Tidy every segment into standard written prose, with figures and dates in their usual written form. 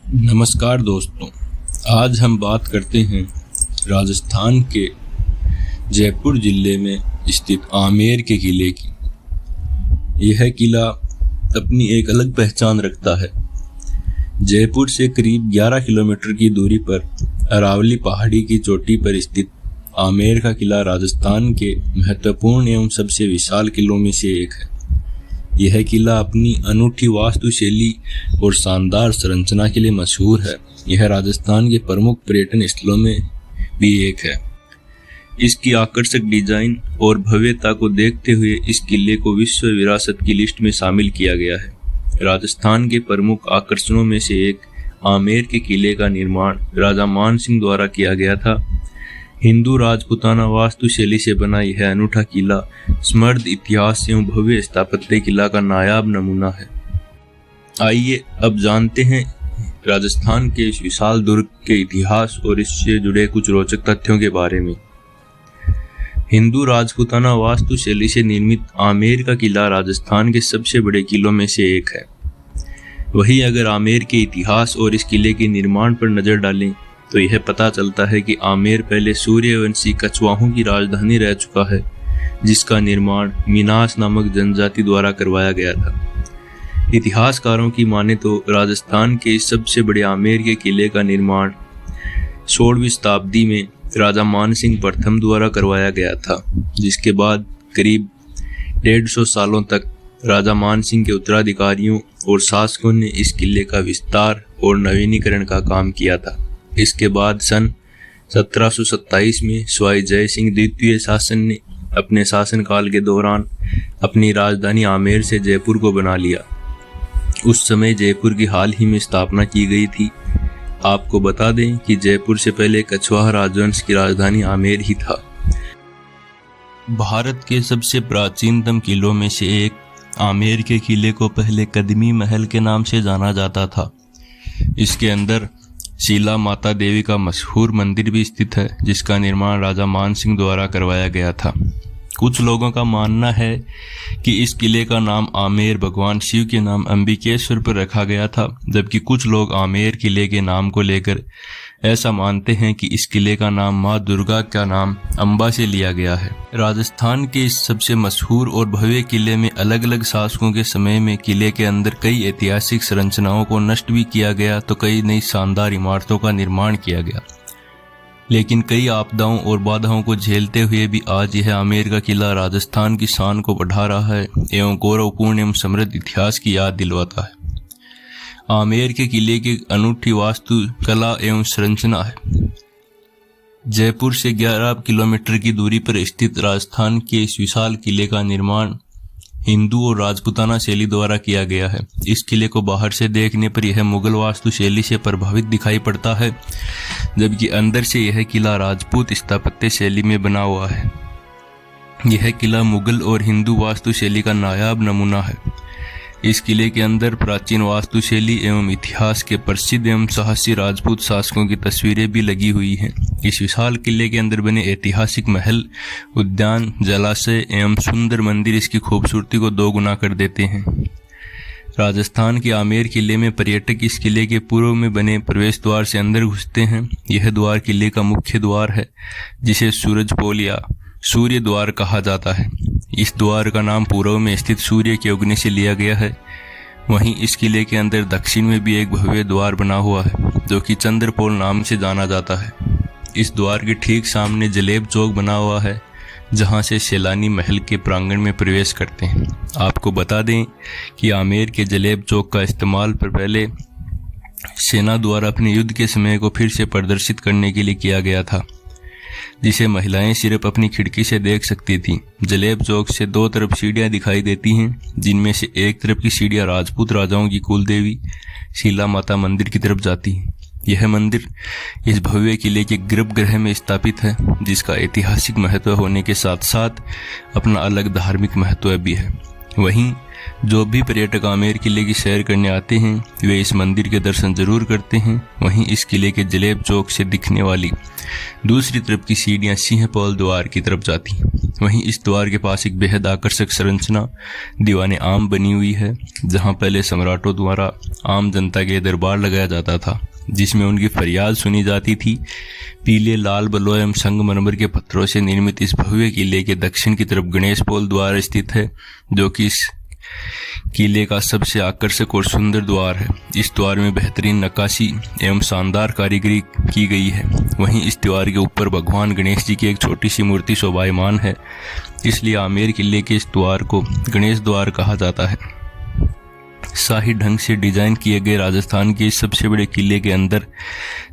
नमस्कार दोस्तों, आज हम बात करते हैं राजस्थान के जयपुर ज़िले में स्थित आमेर के किले की। यह किला अपनी एक अलग पहचान रखता है। जयपुर से करीब 11 किलोमीटर की दूरी पर अरावली पहाड़ी की चोटी पर स्थित आमेर का किला राजस्थान के महत्वपूर्ण एवं सबसे विशाल किलों में से एक है। यह किला अपनी अनूठी वास्तुशैली और शानदार संरचना के लिए मशहूर है। यह राजस्थान के प्रमुख पर्यटन स्थलों में भी एक है। इसकी आकर्षक डिजाइन और भव्यता को देखते हुए इस किले को विश्व विरासत की लिस्ट में शामिल किया गया है। राजस्थान के प्रमुख आकर्षणों में से एक आमेर के किले का निर्माण राजा मान सिंह द्वारा किया गया था। हिंदू राजपूताना वास्तुशैली से बना यह अनूठा किला समृद्ध इतिहास एवं भव्य स्थापत्य किला का नायाब नमूना है। आइए अब जानते हैं राजस्थान के इस विशाल दुर्ग के इतिहास और इससे जुड़े कुछ रोचक तथ्यों के बारे में। हिंदू राजपूताना वास्तुशैली से निर्मित आमेर का किला राजस्थान के सबसे बड़े किलों में से एक है। वहीं अगर आमेर के इतिहास और इस किले के निर्माण पर नजर डालें तो यह पता चलता है कि आमेर पहले सूर्यवंशी कछवाहों की राजधानी रह चुका है, जिसका निर्माण मिनास नामक जनजाति द्वारा करवाया गया था। इतिहासकारों की माने तो राजस्थान के इस सबसे बड़े आमेर के किले का निर्माण 16वीं शताब्दी में राजा मान सिंह प्रथम द्वारा करवाया गया था, जिसके बाद करीब 150 सालों तक राजा मान सिंह के उत्तराधिकारियों और शासकों ने इस किले का विस्तार और नवीनीकरण का काम किया था। इसके बाद सन 1727 में स्वाई जय सिंह द्वितीय शासन ने अपने शासनकाल के दौरान अपनी राजधानी आमेर से जयपुर को बना लिया। उस समय जयपुर की हाल ही में स्थापना की गई थी। आपको बता दें कि जयपुर से पहले कछवाहा राजवंश की राजधानी आमेर ही था। भारत के सबसे प्राचीनतम किलों में से एक आमेर के किले को पहले कदमी महल के नाम से जाना जाता था। इसके अंदर शीला माता देवी का मशहूर मंदिर भी स्थित है, जिसका निर्माण राजा मान सिंह द्वारा करवाया गया था। कुछ लोगों का मानना है कि इस किले का नाम आमेर भगवान शिव के नाम अंबिकेश्वर पर रखा गया था, जबकि कुछ लोग आमेर किले के नाम को लेकर ऐसा मानते हैं कि इस किले का नाम माँ दुर्गा का नाम अंबा से लिया गया है। राजस्थान के इस सबसे मशहूर और भव्य किले में अलग अलग शासकों के समय में किले के अंदर कई ऐतिहासिक संरचनाओं को नष्ट भी किया गया तो कई नई शानदार इमारतों का निर्माण किया गया। लेकिन कई आपदाओं और बाधाओं को झेलते हुए भी आज यह आमेर का किला राजस्थान की शान को बढ़ा रहा है एवं गौरवपूर्ण एवं समृद्ध इतिहास की याद दिलवाता है। आमेर के किले की अनूठी वास्तु कला एवं संरचना है। जयपुर से 11 किलोमीटर की दूरी पर स्थित राजस्थान के इस विशाल किले का निर्माण हिंदू और राजपूताना शैली द्वारा किया गया है। इस किले को बाहर से देखने पर यह मुगल वास्तु शैली से प्रभावित दिखाई पड़ता है, जबकि अंदर से यह किला राजपूत स्थापत्य शैली में बना हुआ है। यह किला मुगल और हिंदू वास्तु शैली का नायाब नमूना है। इस किले के अंदर प्राचीन वास्तुशैली एवं इतिहास के प्रसिद्ध एवं साहसी राजपूत शासकों की तस्वीरें भी लगी हुई हैं। इस विशाल किले के अंदर बने ऐतिहासिक महल, उद्यान, जलाशय एवं सुंदर मंदिर इसकी खूबसूरती को दोगुना कर देते हैं। राजस्थान के आमेर किले में पर्यटक इस किले के पूर्व में बने प्रवेश द्वार से अंदर घुसते हैं। यह द्वार किले का मुख्य द्वार है, जिसे सूरजपोल या सूर्य द्वार कहा जाता है। इस द्वार का नाम पूर्व में स्थित सूर्य के उगने से लिया गया है। वहीं इस किले के अंदर दक्षिण में भी एक भव्य द्वार बना हुआ है, जो कि चंद्रपोल नाम से जाना जाता है। इस द्वार के ठीक सामने जलेब चौक बना हुआ है, जहां से सैलानी महल के प्रांगण में प्रवेश करते हैं। आपको बता दें कि आमेर के जलेब चौक का इस्तेमाल पहले सेना द्वारा अपने युद्ध के समय को फिर से प्रदर्शित करने के लिए किया गया था, जिसे महिलाएं सिर्फ अपनी खिड़की से देख सकती थीं। जलेब चौक से दो तरफ सीढ़ियां दिखाई देती हैं, जिनमें से एक तरफ की सीढ़ियां राजपूत राजाओं की कुलदेवी शीला माता मंदिर की तरफ जाती हैं। यह मंदिर इस भव्य किले के गर्भगृह में स्थापित है, जिसका ऐतिहासिक महत्व होने के साथ साथ अपना अलग धार्मिक महत्व भी है। वहीं जो भी पर्यटक आमेर किले की सैर करने आते हैं वे इस मंदिर के दर्शन जरूर करते हैं। वहीं इस किले के जलेब चौक से दिखने वाली दूसरी तरफ की सीढ़ियां सिंहपौल द्वार की तरफ जाती हैं। वहीं इस द्वार के पास एक बेहद आकर्षक संरचना दीवाने आम बनी हुई है, जहां पहले सम्राटों द्वारा आम जनता के दरबार लगाया जाता था, जिसमें उनकी फरियाद सुनी जाती थी। पीले लाल बलुआ एवं संगमरमर के पत्थरों से निर्मित इस भव्य किले के दक्षिण की तरफ गणेश पोल द्वार स्थित है, जो कि इस किले का सबसे आकर्षक और सुंदर द्वार है। इस द्वार में बेहतरीन नक्काशी एवं शानदार कारीगरी की गई है। वहीं इस द्वार के ऊपर भगवान गणेश जी की एक छोटी सी मूर्ति शोभायमान है, इसलिए आमेर किले के इस द्वार को गणेश द्वार कहा जाता है। शाही ढंग से डिजाइन किए गए राजस्थान के इस सबसे बड़े किले के अंदर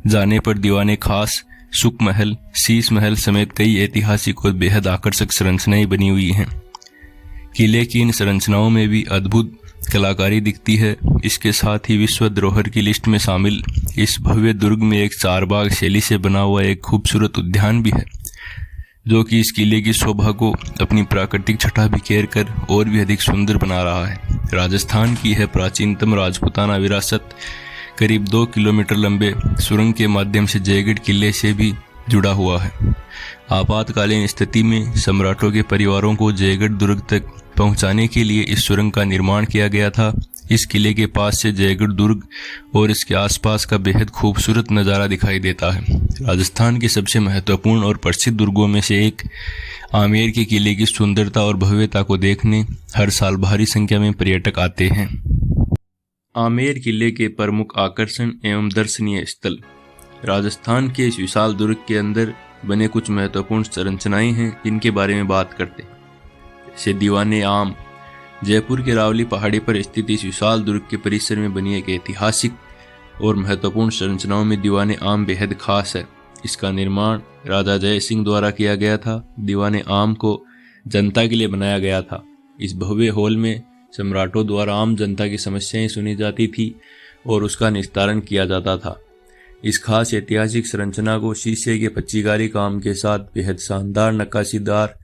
जाने पर दीवाने खास, सुख महल, शीश महल समेत कई ऐतिहासिक और बेहद आकर्षक संरचनाएं बनी हुई हैं। किले की इन संरचनाओं में भी अद्भुत कलाकारी दिखती है। इसके साथ ही विश्व धरोहर की लिस्ट में शामिल इस भव्य दुर्ग में एक चारबाग शैली से बना हुआ एक खूबसूरत उद्यान भी है, जो कि इस किले की शोभा को अपनी प्राकृतिक छटा बिखेर कर और भी अधिक सुंदर बना रहा है। राजस्थान की यह प्राचीनतम राजपूताना विरासत करीब 2 किलोमीटर लंबे सुरंग के माध्यम से जयगढ़ किले से भी जुड़ा हुआ है। आपातकालीन स्थिति में सम्राटों के परिवारों को जयगढ़ दुर्ग तक पहुंचाने के लिए इस सुरंग का निर्माण किया गया था। इस किले के पास से जयगढ़ दुर्ग और इसके आसपास का बेहद खूबसूरत नज़ारा दिखाई देता है। राजस्थान के सबसे महत्वपूर्ण और प्रसिद्ध दुर्गों में से एक आमेर के किले की सुंदरता और भव्यता को देखने हर साल भारी संख्या में पर्यटक आते हैं। आमेर किले के प्रमुख आकर्षण एवं दर्शनीय स्थल। राजस्थान के इस विशाल दुर्ग के अंदर बने कुछ महत्वपूर्ण संरचनाएं हैं, जिनके बारे में बात करते हैं। जैसे दीवाने आम। जयपुर के रावली पहाड़ी पर स्थित इस विशाल दुर्ग के परिसर में बनी एक ऐतिहासिक और महत्वपूर्ण संरचनाओं में दीवाने आम बेहद खास है। इसका निर्माण राजा जय सिंह द्वारा किया गया था। दीवाने आम को जनता के लिए बनाया गया था। इस भव्य हॉल में सम्राटों द्वारा आम जनता की समस्याएं सुनी जाती थी और उसका निस्तारण किया जाता था। इस खास ऐतिहासिक संरचना को शीशे के पच्चीकारी काम के साथ बेहद शानदार नक्काशीदार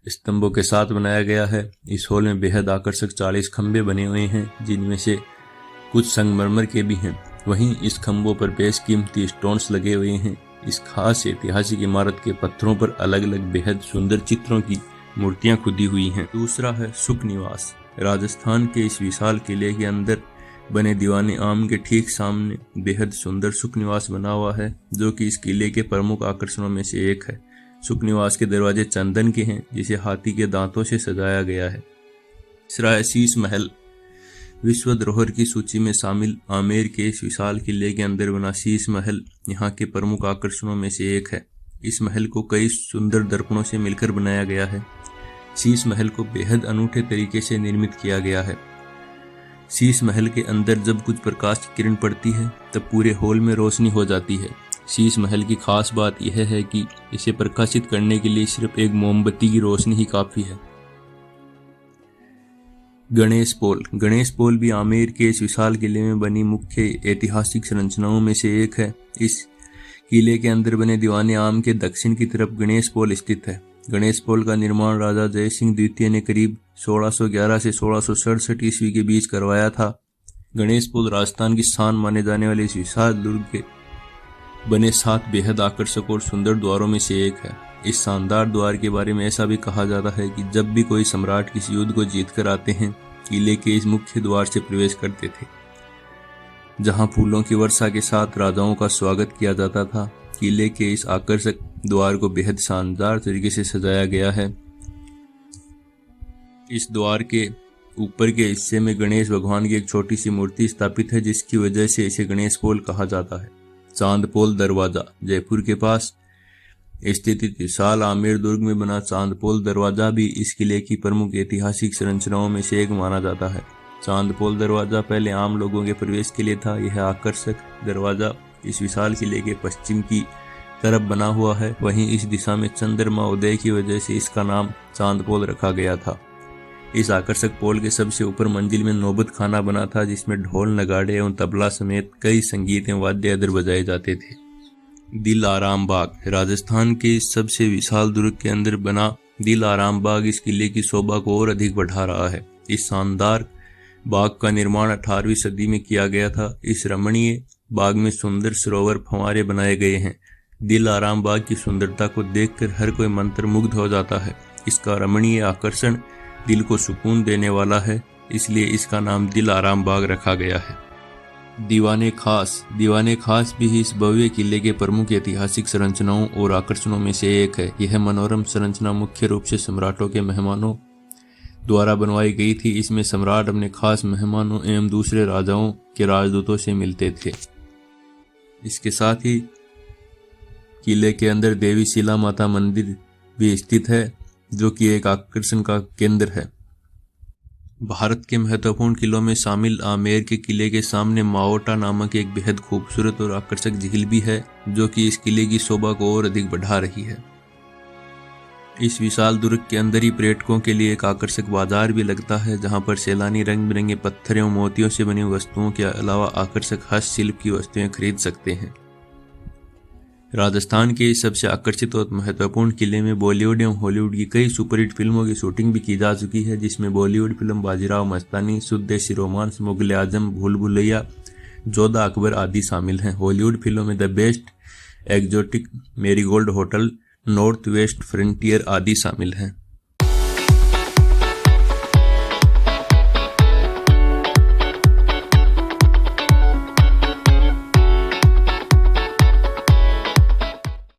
स्तंभों के साथ बनाया गया है। इस हॉल में बेहद आकर्षक 40 खंभे बने हुए हैं, जिनमें से कुछ संगमरमर के भी हैं। वहीं इस खंभों पर बेशकीमती स्टोन्स लगे हुए हैं। इस खास ऐतिहासिक इमारत के पत्थरों पर अलग अलग बेहद सुंदर चित्रों की मूर्तियां खुदी हुई हैं। दूसरा है सुख निवास। राजस्थान के इस विशाल किले के अंदर बने दीवाने आम के ठीक सामने बेहद सुंदर सुख निवास बना हुआ है, जो कि इस किले के प्रमुख आकर्षणों में से एक है। सुख निवास के दरवाजे चंदन के हैं, जिसे हाथी के दांतों से सजाया गया है। तीसरा है शीश महल। विश्व धरोहर की सूची में शामिल आमेर के इस विशाल किले के अंदर बना शीश महल यहाँ के प्रमुख आकर्षणों में से एक है। इस महल को कई सुंदर दर्पणों से मिलकर बनाया गया है। शीश महल को बेहद अनूठे तरीके से निर्मित किया गया है। शीश महल के अंदर जब कुछ प्रकाश की किरण पड़ती है तब पूरे हॉल में रोशनी हो जाती है। शीश महल की खास बात यह है कि इसे प्रकाशित करने के लिए सिर्फ एक मोमबत्ती की रोशनी ही काफी है। गणेश पोल। गणेश पोल भी आमेर के इस विशाल किले में बनी मुख्य ऐतिहासिक संरचनाओं में से एक है। इस किले के अंदर बने दीवाने आम के दक्षिण की तरफ गणेश पोल स्थित है। गणेश पोल का निर्माण राजा जय सिंह द्वितीय ने करीब 1611 से 1667 ईस्वी के बीच करवाया था। गणेश पोल राजस्थान की शान माने जाने वाले इस विशाल दुर्ग के बने 7 बेहद आकर्षक और सुंदर द्वारों में से एक है। इस शानदार द्वार के बारे में ऐसा भी कहा जाता है कि जब भी कोई सम्राट किसी युद्ध को जीत कर आते हैं, किले के इस मुख्य द्वार से प्रवेश करते थे, जहां फूलों की वर्षा के साथ राजाओं का स्वागत किया जाता था। किले के इस आकर्षक द्वार को बेहद शानदार तरीके से सजाया गया है। इस द्वार के ऊपर के हिस्से में गणेश भगवान की एक छोटी सी मूर्ति स्थापित है, जिसकी वजह से इसे गणेश पोल कहा जाता है। चांदपोल दरवाजा। जयपुर के पास स्थित विशाल आमेर दुर्ग में बना चांदपोल दरवाजा भी इस किले की प्रमुख ऐतिहासिक संरचनाओं में से एक माना जाता है। चांदपोल दरवाजा पहले आम लोगों के प्रवेश के लिए था। यह आकर्षक दरवाजा इस विशाल किले के पश्चिम की तरफ बना हुआ है। वहीं इस दिशा में चंद्रमा उदय की वजह से इसका नाम चांदपोल रखा गया था। इस आकर्षक पोल के सबसे ऊपर मंजिल में नौबत खाना बना था, जिसमें ढोल, नगाड़े एवं तबला समेत कई संगीत एवं वाद्य यंत्र बजाए जाते थे। दिल आराम बाग। राजस्थान के सबसे विशाल दुर्ग के अंदर बना दिल आराम बाग इस किले की शोभा को और अधिक बढ़ा रहा है। इस शानदार बाग का निर्माण 18वीं सदी में किया गया था। इस रमणीय बाग में सुंदर सरोवर फव्वारे बनाए गए हैं। दिल आराम बाग की सुंदरता को देखकर हर कोई मंत्रमुग्ध हो जाता है। इसका रमणीय आकर्षण दिल को सुकून देने वाला है, इसलिए इसका नाम दिल आराम बाग रखा गया है। दीवाने खास भी इस भव्य किले के प्रमुख ऐतिहासिक संरचनाओं और आकर्षणों में से एक है। यह मनोरम संरचना मुख्य रूप से सम्राटों के मेहमानों द्वारा बनवाई गई थी। इसमें सम्राट अपने खास मेहमानों एवं दूसरे राजाओं के राजदूतों से मिलते थे। इसके साथ ही किले के अंदर देवी शिला माता मंदिर भी स्थित है, जो कि एक आकर्षण का केंद्र है। भारत के महत्वपूर्ण किलों में शामिल आमेर के किले के सामने माओटा नामक एक बेहद खूबसूरत और आकर्षक झील भी है, जो कि इस किले की शोभा को और अधिक बढ़ा रही है। इस विशाल दुर्ग के अंदर ही पर्यटकों के लिए एक आकर्षक बाजार भी लगता है, जहां पर सैलानी रंग बिरंगे पत्थर एवं मोतियों से बनी वस्तुओं के अलावा आकर्षक हस्तशिल्प की वस्तुएं खरीद सकते हैं। राजस्थान के सबसे आकर्षित और महत्वपूर्ण किले में बॉलीवुड एवं हॉलीवुड की कई सुपरहिट फिल्मों की शूटिंग भी की जा चुकी है, जिसमें बॉलीवुड फिल्म बाजीराव मस्तानी, सुदेशी रोमांस, मुगल आजम, भूल भुलैया, जोधा अकबर आदि शामिल हैं। हॉलीवुड फिल्मों में the best, exotic, marigold hotel, north west frontier आदि शामिल हैं।